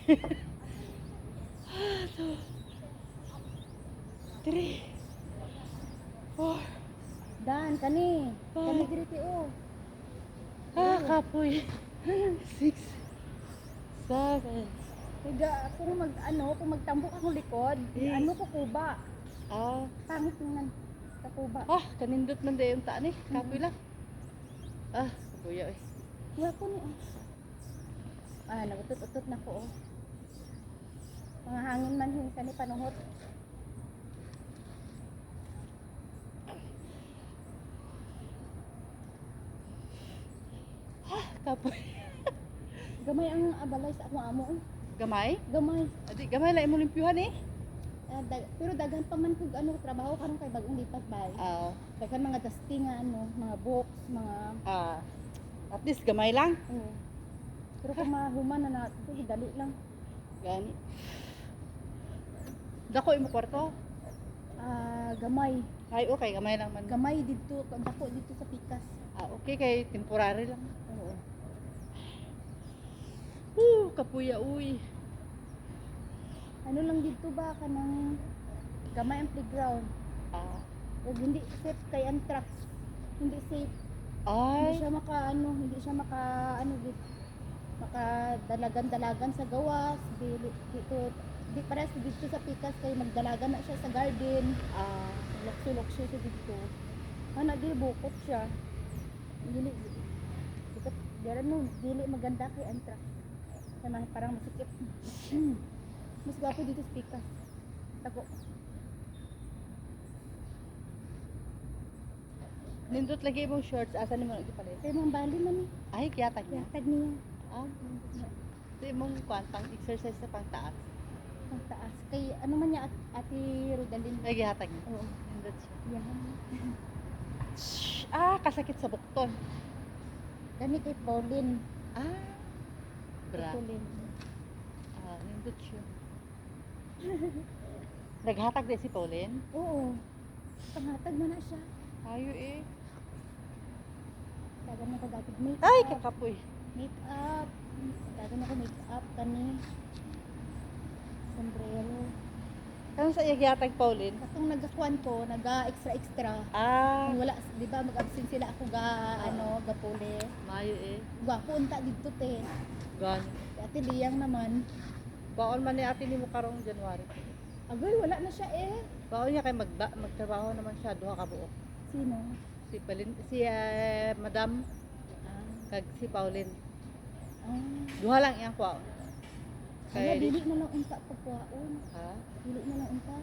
Two, three, four. Dan, kani. Kani Five. diri ti o. Kapoy. Six, seven. Higa kung kung magtambok akong likod, Eh. ano ko kuba. Ah, Pangit tingnan sa kuba. kanindot man dayon ta ni. Kapoy lang. Kapuya eh. Wa ko ni. Nagutot-utot na ko. Mga hangin man hin kani panuhot. Kapoy. Gamay ang abalay sa akong amo. Gamay? Gamay. Adi, gamay lang imong limpyuhan eh. Pero daghan pa man kog trabaho karon kay bagong lipat bay. Daghan mga dusty nga mga box, mga At least gamay lang. Pero kung mahuman na ito, dali lang. Gani. Dako imo kwarto. Gamay. Ay, okay, gamay lang man. Gamay dito, dako dito sa pikas. Okay, kay temporary lang. Oo. Kapuya, uy. Ano lang dito ba kanang gamay ang playground. Ug hindi safe kay anthrax. Hindi safe. Hindi siya makadalagan-dalagan sa gawas. Di pares dito sa pikas kay magdalagan na siya sa garden. Lukso-lukso siya dito. Di bukot siya. Dili maganda kay anthrax. Kaya parang masikip. Mas gwapo dito sa pikas. Tako. Nindot lagi imong shorts. Asa nimo ipalit? Kaya mga bali man eh. Ay, kiyatag niya. Yatag niya. Ito imong pang exercise sa pang taas. Ang taas. Kay ano man niya Ate Rodalyn. Ay, gihatag niya. Oo. Nindot siya. Yan. Kasakit sa bukton. Gani kay Pauline. Bra. Pauline. Nindot siya. Naghatag din si Pauline? Oo. Panghatag mo na siya. Ayo eh. Dagan na ko dati make Ay, up. kakapoy. Make up. Dagan na ko make up kani. Sombrero. Ano sa iya gihatag Pauline? Katong nagakuan ko, naga-extra. Kung wala, di ba mag-absent sila ako gapuli. Mayo eh. Gwapo unta dito te. Gani. Ate Liyang naman. Baon man ni ate ni mo karong January. Agoy, wala na siya eh. Baon niya kay magtrabaho naman siya duha ka buok. Sino? Si Madam kag si Pauline. Duha lang iyang kwaon. Kaya dili na lang unta pagkuhaon. Ha? Dili na lang unta.